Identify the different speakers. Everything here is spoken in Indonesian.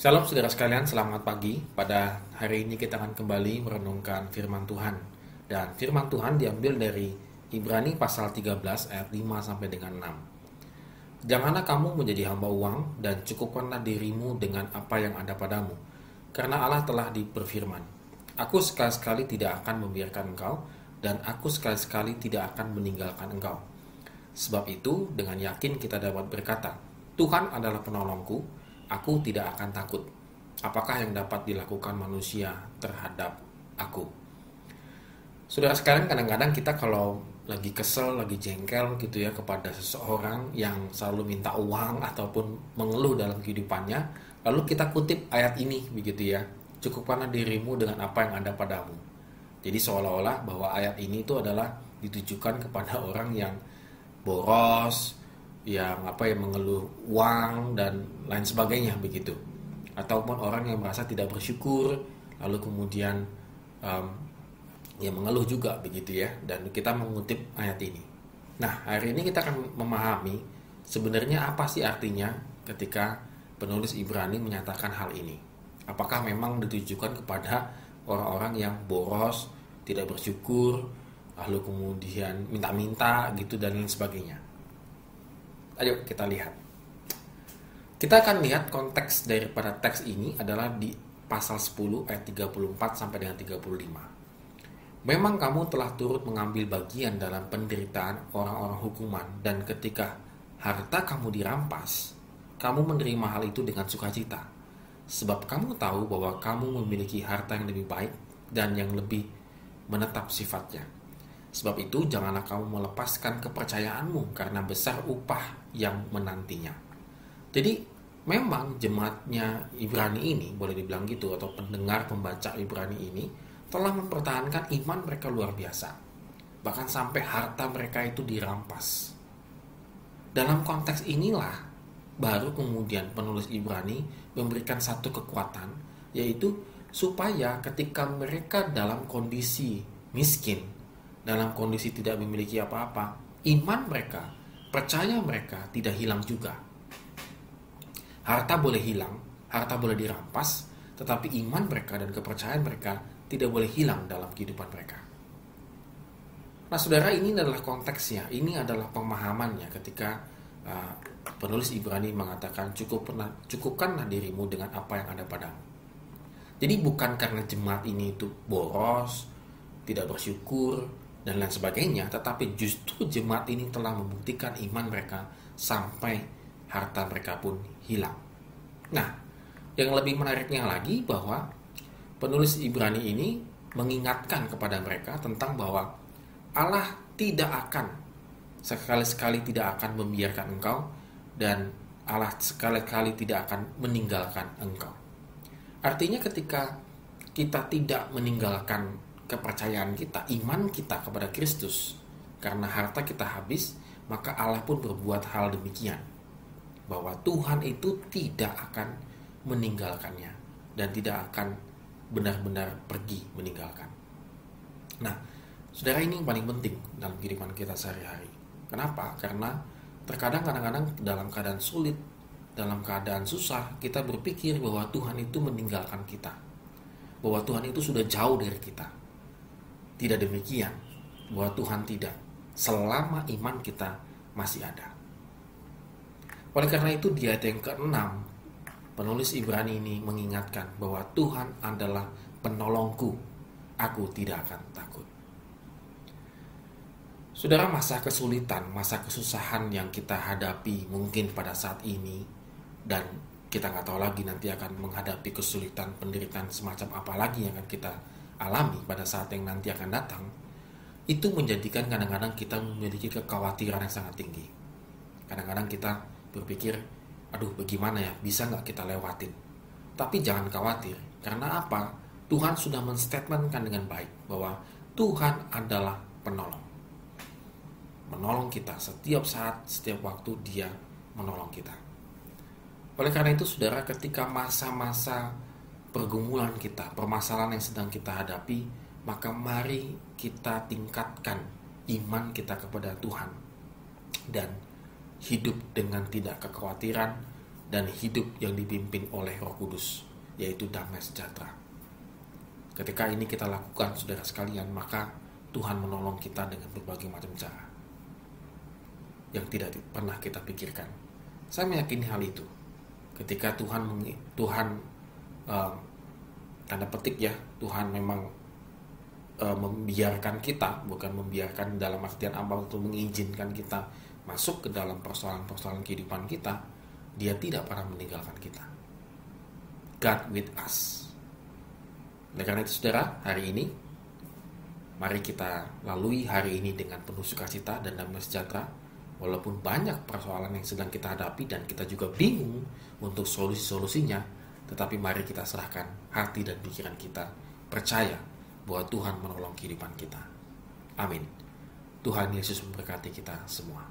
Speaker 1: Shalom saudara sekalian, selamat pagi. Pada hari ini kita akan kembali merenungkan firman Tuhan. Dan firman Tuhan diambil dari Ibrani pasal 13 ayat 5 sampai dengan 6. Janganlah kamu menjadi hamba uang dan cukupkanlah dirimu dengan apa yang ada padamu. Karena Allah telah berfirman, Aku sekali-sekali tidak akan membiarkan engkau dan aku sekali-sekali tidak akan meninggalkan engkau. Sebab itu dengan yakin kita dapat berkata, Tuhan adalah penolongku, aku tidak akan takut. Apakah yang dapat dilakukan manusia terhadap aku? Saudara sekalian, kadang-kadang kita kalau lagi kesel, lagi jengkel gitu ya kepada seseorang yang selalu minta uang ataupun mengeluh dalam kehidupannya, lalu kita kutip ayat ini begitu ya. Cukupkanlah dirimu dengan apa yang ada padamu. Jadi seolah-olah bahwa ayat ini itu adalah ditujukan kepada orang yang boros, yang mengeluh uang dan lain sebagainya begitu, ataupun orang yang merasa tidak bersyukur lalu kemudian mengeluh juga begitu ya, dan kita mengutip ayat ini. Nah, hari ini kita akan memahami sebenarnya apa sih artinya ketika penulis Ibrani menyatakan hal ini. Apakah memang ditujukan kepada orang-orang yang boros, tidak bersyukur, lalu kemudian minta-minta gitu dan lain sebagainya. Ayo kita lihat. Kita akan lihat konteks daripada teks ini adalah di pasal 10 ayat 34 sampai dengan 35. Memang kamu telah turut mengambil bagian dalam penderitaan orang-orang hukuman, dan ketika harta kamu dirampas, kamu menerima hal itu dengan sukacita. Sebab kamu tahu bahwa kamu memiliki harta yang lebih baik dan yang lebih menetap sifatnya. Sebab itu janganlah kamu melepaskan kepercayaanmu, karena besar upah yang menantinya. Jadi memang jemaatnya Ibrani ini, boleh dibilang gitu, atau pendengar pembaca Ibrani ini telah mempertahankan iman mereka luar biasa. Bahkan sampai harta mereka itu dirampas. Dalam konteks inilah baru kemudian penulis Ibrani memberikan satu kekuatan, yaitu supaya ketika mereka dalam kondisi miskin, dalam kondisi tidak memiliki apa-apa, iman mereka, percaya mereka tidak hilang juga. Harta boleh hilang, harta boleh dirampas, tetapi iman mereka dan kepercayaan mereka tidak boleh hilang dalam kehidupan mereka. Nah saudara, ini adalah konteksnya, ini adalah pemahamannya ketika penulis Ibrani mengatakan cukupkanlah dirimu dengan apa yang ada padamu. Jadi bukan karena jemaat ini itu boros, tidak bersyukur, dan lain sebagainya, tetapi justru jemaat ini telah membuktikan iman mereka sampai harta mereka pun hilang. Nah, yang lebih menariknya lagi bahwa penulis Ibrani ini mengingatkan kepada mereka tentang bahwa Allah tidak akan sekali-sekali tidak akan membiarkan engkau, dan Allah sekali-kali tidak akan meninggalkan engkau. Artinya ketika kita tidak meninggalkan kepercayaan kita, iman kita kepada Kristus, karena harta kita habis, maka Allah pun berbuat hal demikian, bahwa Tuhan itu tidak akan meninggalkannya dan tidak akan benar-benar pergi meninggalkan. Nah, saudara, ini yang paling penting dalam kehidupan kita sehari-hari. Kenapa? Karena terkadang kadang-kadang dalam keadaan sulit, dalam keadaan susah, kita berpikir bahwa Tuhan itu meninggalkan kita, bahwa Tuhan itu sudah jauh dari kita. Tidak demikian, bahwa Tuhan tidak, selama iman kita masih ada. Oleh karena itu di ayat yang ke-6, penulis Ibrani ini mengingatkan bahwa Tuhan adalah penolongku, aku tidak akan takut. Saudara, masa kesulitan, masa kesusahan yang kita hadapi mungkin pada saat ini, dan kita nggak tahu lagi nanti akan menghadapi kesulitan, penderitaan semacam apa lagi yang akan kita alami pada saat yang nanti akan datang, itu menjadikan kadang-kadang kita memiliki kekhawatiran yang sangat tinggi. Kadang-kadang kita berpikir, aduh bagaimana ya, bisa nggak kita lewatin? Tapi jangan khawatir, karena apa? Tuhan sudah menstatementkan dengan baik bahwa Tuhan adalah penolong. Menolong kita setiap saat, setiap waktu Dia menolong kita. Oleh karena itu saudara, ketika masa-masa pergumulan kita, permasalahan yang sedang kita hadapi, maka mari kita tingkatkan iman kita kepada Tuhan dan hidup dengan tidak kekhawatiran, dan hidup yang dipimpin oleh Roh Kudus, yaitu damai sejahtera. Ketika ini kita lakukan, saudara sekalian, maka Tuhan menolong kita dengan berbagai macam cara yang tidak pernah kita pikirkan. Saya meyakini hal itu. Ketika Tuhan tanda petik ya, Tuhan memang membiarkan kita, bukan membiarkan dalam artian apa, untuk mengizinkan kita masuk ke dalam persoalan-persoalan kehidupan kita, Dia tidak pernah meninggalkan kita. God with us. Oleh karena itu saudara, hari ini mari kita lalui hari ini dengan penuh sukacita dan damai sejahtera. Walaupun banyak persoalan yang sedang kita hadapi dan kita juga bingung untuk solusi-solusinya, tetapi mari kita serahkan hati dan pikiran kita, percaya bahwa Tuhan menolong kehidupan kita. Amin. Tuhan Yesus memberkati kita semua.